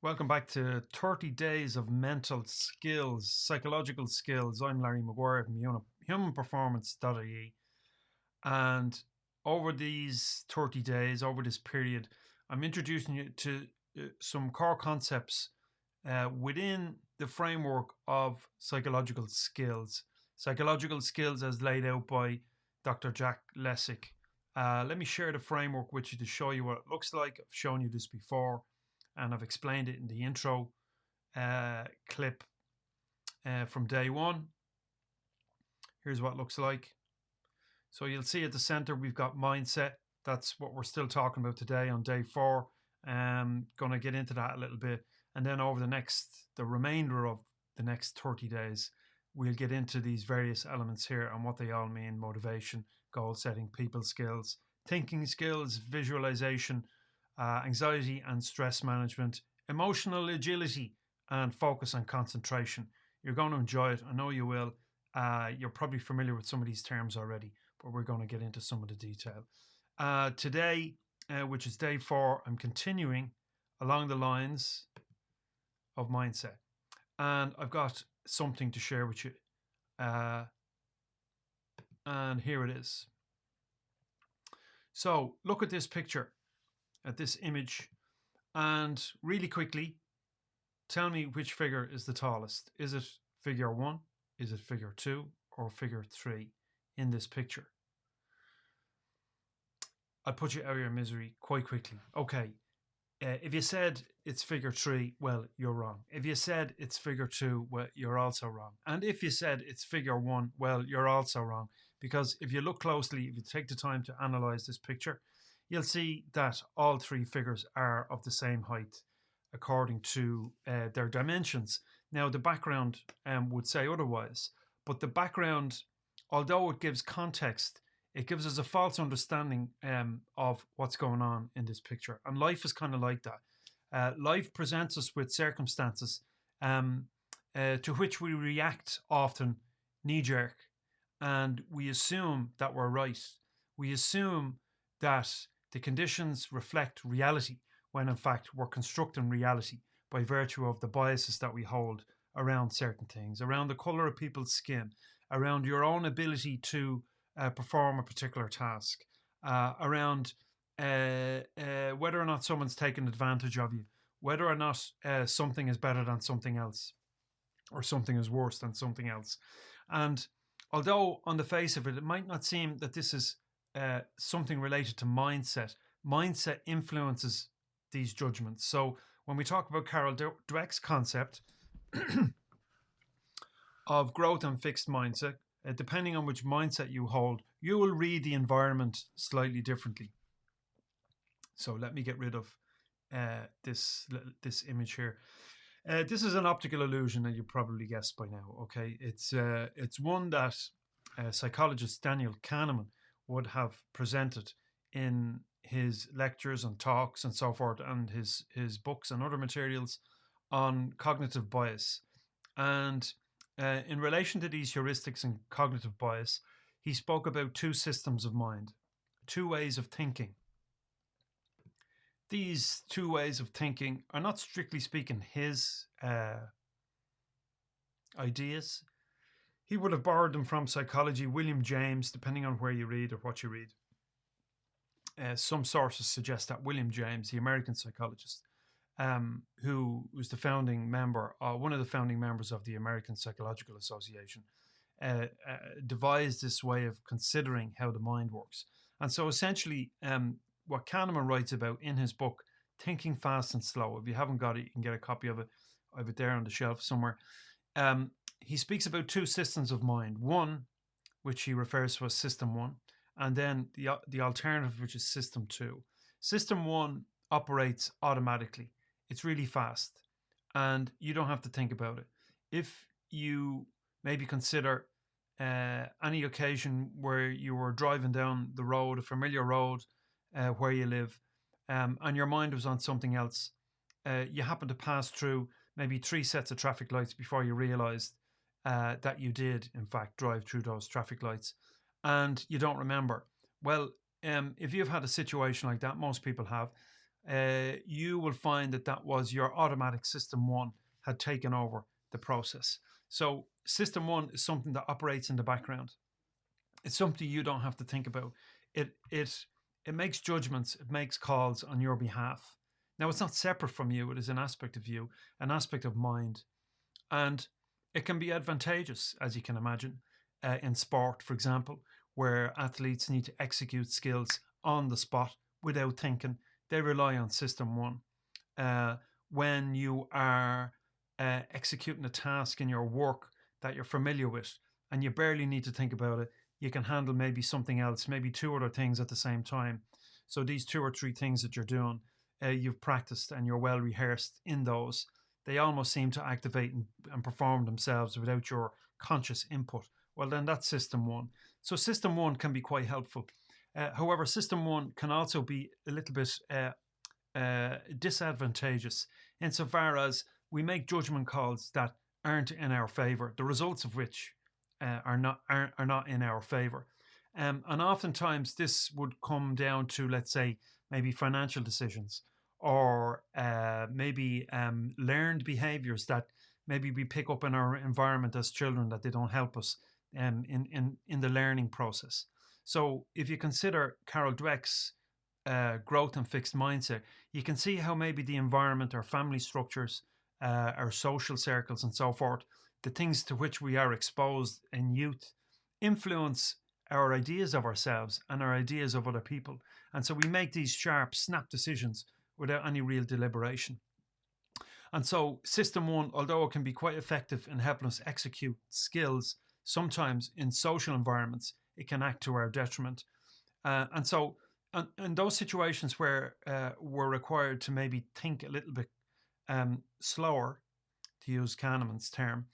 Welcome back to 30 Days of Mental Skills, Psychological Skills. I'm Larry Maguire from humanperformance.ie. And over these 30 days, over this period, I'm introducing you to some core concepts within the framework of psychological skills. Psychological skills as laid out by Dr. Jack Lessick. Let me share the framework with you to show you what it looks like. I've shown you this before and I've explained it in the intro clip from day one. Here's what it looks like. So you'll see at the center we've got mindset. That's what we're still talking about today on day 4. Going to get into that a little bit, and then over the remainder of the next 30 days, we'll get into these various elements here and what they all mean: motivation, goal setting, people skills, thinking skills, visualization, anxiety and stress management, emotional agility, and focus and concentration. You're going to enjoy it. I know you will. You're probably familiar with some of these terms already, but we're going to get into some of the detail. Today, which is day 4, I'm continuing along the lines of mindset. And I've got something to share with you. And here it is. So look at this picture, at this image, and really quickly tell me which figure is the tallest. Is it figure 1? Is it figure 2? Or figure 3 in this picture? I'll put you out of your misery quite quickly. Okay, if you said it's figure 3, well, you're wrong. If you said it's figure 2, well, you're also wrong. And if you said it's figure 1, well, you're also wrong. Because if you look closely, if you take the time to analyze this picture, you'll see that all 3 figures are of the same height according to their dimensions. Now, the background would say otherwise, but the background, although it gives context, it gives us a false understanding of what's going on in this picture. And life is kind of like that. Life presents us with circumstances to which we react often knee-jerk, and we assume that we're right. We assume that the conditions reflect reality, when in fact we're constructing reality by virtue of the biases that we hold around certain things, around the color of people's skin, around your own ability to perform a particular task, around whether or not someone's taken advantage of you, whether or not something is better than something else, or something is worse than something else. And although on the face of it, it might not seem that this is something related to mindset, mindset influences these judgments. So when we talk about Carol Dweck's concept of growth and fixed mindset, depending on which mindset you hold, you will read the environment slightly differently. So let me get rid of this image here. This is an optical illusion, and you probably guessed by now. Okay, it's one that psychologist Daniel Kahneman would have presented in his lectures and talks and so forth, and his books and other materials on cognitive bias. And in relation to these heuristics and cognitive bias, he spoke about 2 systems of mind, 2 ways of thinking. These 2 ways of thinking are not strictly speaking his ideas. He would have borrowed them from psychology, William James, depending on where you read or what you read. Some sources suggest that William James, the American psychologist, who was the founding member, one of the founding members of the American Psychological Association, devised this way of considering how the mind works. And so essentially, what Kahneman writes about in his book, Thinking Fast and Slow, if you haven't got it, you can get a copy of it. I have it there on the shelf somewhere. He speaks about 2 systems of mind. One, which he refers to as System 1, and then the alternative, which is System 2. System 1 operates automatically. It's really fast, and you don't have to think about it. If you maybe consider any occasion where you were driving down the road, a familiar road where you live, and your mind was on something else, you happen to pass through maybe 3 sets of traffic lights before you realized that you did, in fact, drive through those traffic lights, and you don't remember. Well, if you've had a situation like that, most people have, you will find that that was your automatic system one had taken over the process. So system one is something that operates in the background. It's something you don't have to think about. It makes judgments, it makes calls on your behalf. Now it's not separate from you, it is an aspect of you, an aspect of mind. And it can be advantageous, as you can imagine, in sport, for example, where athletes need to execute skills on the spot without thinking. They rely on system one. Uh, when you are executing a task in your work that you're familiar with and you barely need to think about it, you can handle maybe something else, maybe two other things at the same time. So these two or three things that you're doing, you've practiced and you're well rehearsed in those. They almost seem to activate and perform themselves without your conscious input. Well, then that's system one. So system one can be quite helpful. However, system one can also be a little bit disadvantageous insofar as we make judgment calls that aren't in our favor, the results of which are not in our favor. And oftentimes this would come down to, let's say, maybe financial decisions or maybe learned behaviors that maybe we pick up in our environment as children that they don't help us in the learning process. So if you consider Carol Dweck's growth and fixed mindset, you can see how maybe the environment, our family structures, our social circles, and so forth, the things to which we are exposed in youth, influence our ideas of ourselves and our ideas of other people. And so we make these sharp, snap decisions without any real deliberation. And so, system one, although it can be quite effective in helping us execute skills, sometimes in social environments, it can act to our detriment. And so, in those situations where we're required to maybe think a little bit slower, to use Kahneman's term,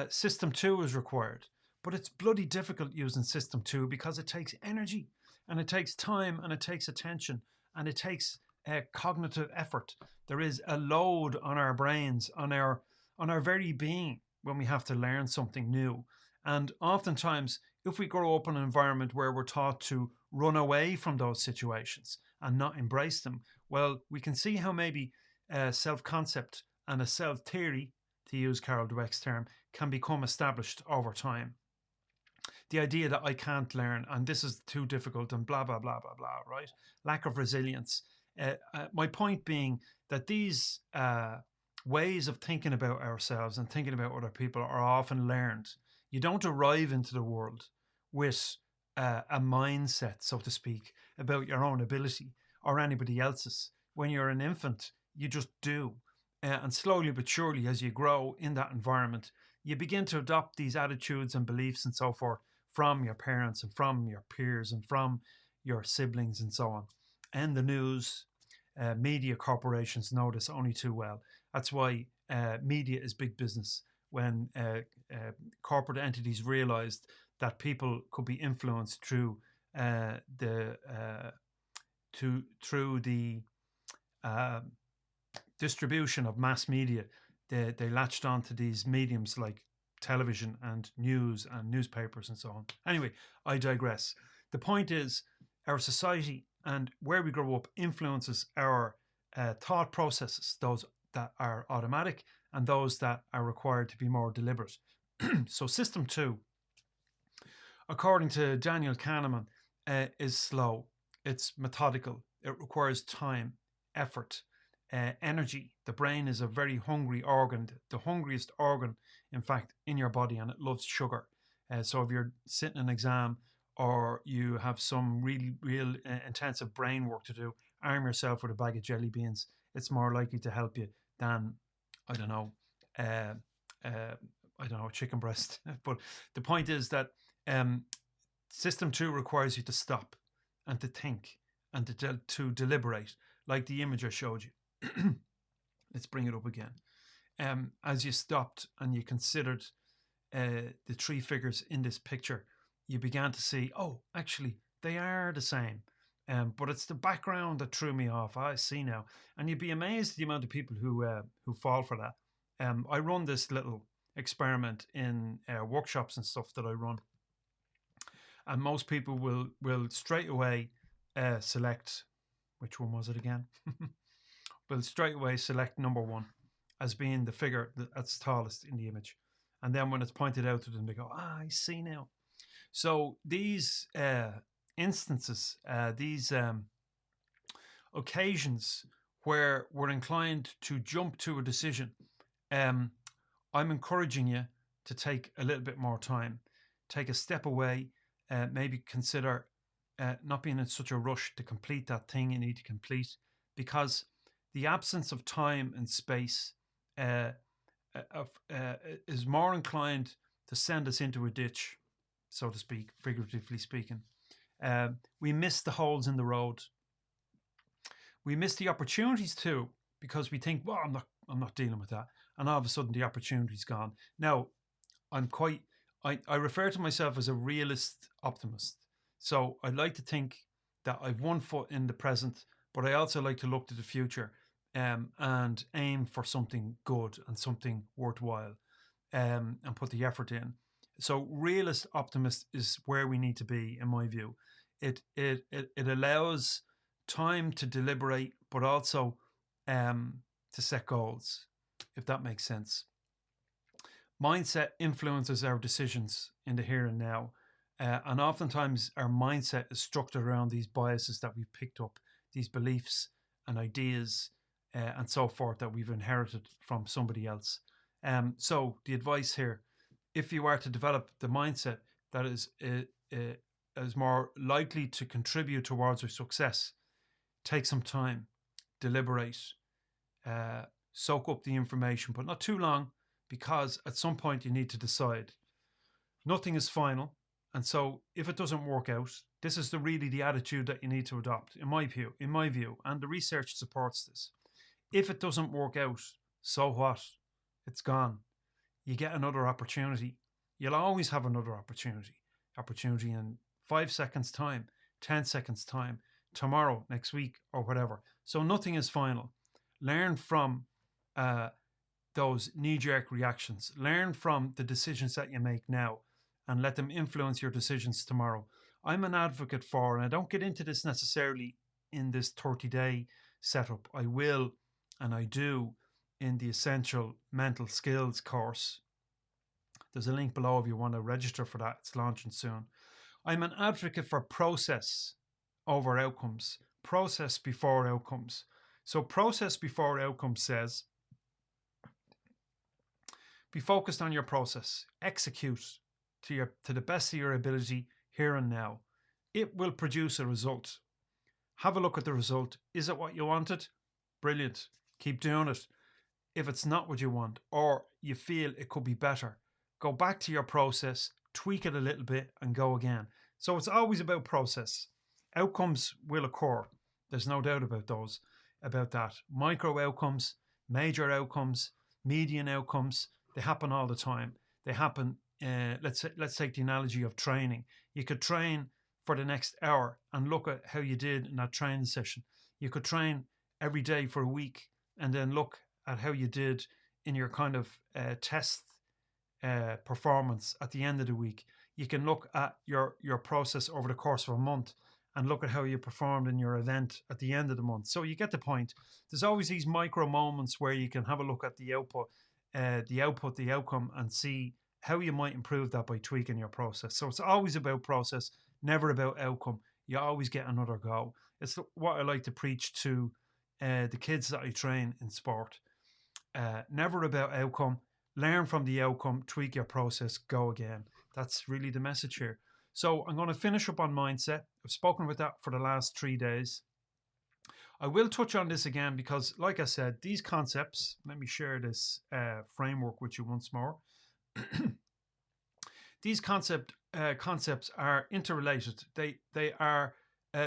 system two is required. But it's bloody difficult using system two because it takes energy and it takes time and it takes attention and it takes cognitive effort. There is a load on our brains, on our very being when we have to learn something new. And oftentimes, if we grow up in an environment where we're taught to run away from those situations and not embrace them, well, we can see how maybe self-concept and a self-theory, to use Carol Dweck's term, can become established over time. The idea that I can't learn and this is too difficult and blah, blah, blah, blah, blah, right? Lack of resilience. My point being that these ways of thinking about ourselves and thinking about other people are often learned. You don't arrive into the world with a mindset, so to speak, about your own ability or anybody else's. When you're an infant, you just do. And slowly but surely, as you grow in that environment, you begin to adopt these attitudes and beliefs and so forth from your parents and from your peers and from your siblings and so on. And the news, media corporations know this only too well. That's why media is big business. When corporate entities realized that people could be influenced through the distribution of mass media, they latched onto these mediums like television and news and newspapers and so on. Anyway, I digress. The point is, our society and where we grow up influences our thought processes, those that are automatic and those that are required to be more deliberate. So system two, according to Daniel Kahneman, is slow. It's methodical. It requires time, effort, energy. The brain is a very hungry organ, the hungriest organ, in fact, in your body, and it loves sugar. So if you're sitting an exam or you have some real intensive brain work to do, arm yourself with a bag of jelly beans. It's more likely to help you than, I don't know, chicken breast. But the point is that system two requires you to stop and to think and to deliberate, like the image I showed you. Let's bring it up again. As you stopped and you considered the three figures in this picture, you began to see, oh, actually, they are the same. But it's the background that threw me off. I see now. And you'd be amazed at the amount of people who fall for that. I run this little experiment in workshops and stuff that I run. And most people will straight away select, which one was it again? will straight away select number one as being the figure that's tallest in the image. And then when it's pointed out to them, they go, I see now. So these instances, these occasions where we're inclined to jump to a decision, I'm encouraging you to take a little bit more time, take a step away, maybe consider not being in such a rush to complete that thing you need to complete, because the absence of time and space is more inclined to send us into a ditch, so to speak, figuratively speaking. We miss the holes in the road. We miss the opportunities too, because we think, well, I'm not dealing with that, and all of a sudden the opportunity's gone. Now, I refer to myself as a realist optimist. So I like to think that I've one foot in the present, but I also like to look to the future and aim for something good and something worthwhile and put the effort in. So realist optimist is where we need to be, in my view. It allows time to deliberate, but also to set goals, if that makes sense. Mindset influences our decisions in the here and now. And oftentimes our mindset is structured around these biases that we've picked up, these beliefs and ideas and so forth that we've inherited from somebody else. So the advice here, if you are to develop the mindset that is more likely to contribute towards your success, take some time, deliberate, soak up the information, but not too long, because at some point you need to decide. Nothing is final. And so if it doesn't work out, this is really the attitude that you need to adopt, in my view, and the research supports this. If it doesn't work out, so what? It's gone. You get another opportunity. You'll always have another opportunity. Opportunity in 5 seconds time, 10 seconds time, tomorrow, next week, or whatever. So nothing is final. Learn from those knee-jerk reactions. Learn from the decisions that you make now and let them influence your decisions tomorrow. I'm an advocate for, and I don't get into this necessarily in this 30-day setup. I will, and I do, in the Essential Mental Skills course. There's a link below if you want to register for that. It's launching soon. I'm an advocate for process over outcomes. Process before outcomes. So process before outcomes says, be focused on your process. Execute to the best of your ability here and now. It will produce a result. Have a look at the result. Is it what you wanted? Brilliant. Keep doing it. If it's not what you want, or you feel it could be better, go back to your process, tweak it a little bit, and go again. So it's always about process. Outcomes will occur. There's no doubt about that. Micro outcomes, major outcomes, median outcomes, they happen all the time. They happen, let's take the analogy of training. You could train for the next hour and look at how you did in that training session. You could train every day for a week and then look at how you did in your kind of test performance at the end of the week. You can look at your process over the course of a month and look at how you performed in your event at the end of the month. So you get the point. There's always these micro moments where you can have a look at the outcome, and see how you might improve that by tweaking your process. So it's always about process, never about outcome. You always get another go. It's what I like to preach to the kids that I train in sport. Never about outcome. Learn from the outcome, tweak your process, go again. That's really the message here. So I'm going to finish up on mindset. I've spoken about that for the last 3 days. I will touch on this again because, like I said, these concepts, let me share this framework with you once more. These concepts are interrelated. They are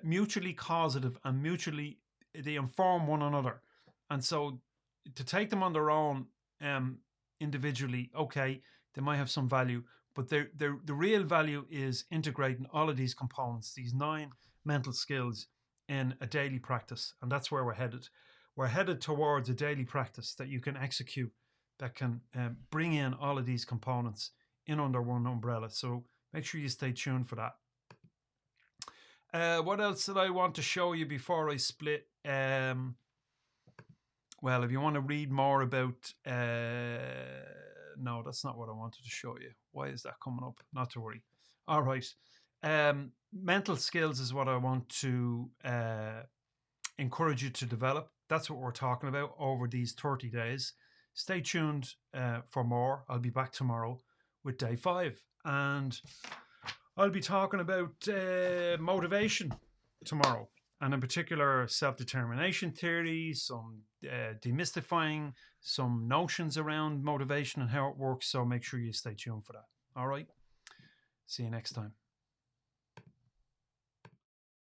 mutually causative and they inform one another. And so to take them on their own individually, okay, they might have some value, but the real value is integrating all of these components, these 9 mental skills, in a daily practice. And that's where we're headed. We're headed towards a daily practice that you can execute, that can bring in all of these components in under one umbrella. So make sure you stay tuned for that. What else did I want to show you before I split? Well, if you want to read more about, no, that's not what I wanted to show you. Why is that coming up? Not to worry. All right. Mental skills is what I want to encourage you to develop. That's what we're talking about over these 30 days. Stay tuned for more. I'll be back tomorrow with day 5. And I'll be talking about motivation tomorrow. And in particular, self-determination theory, some demystifying some notions around motivation and how it works. So make sure you stay tuned for that. All right. See you next time.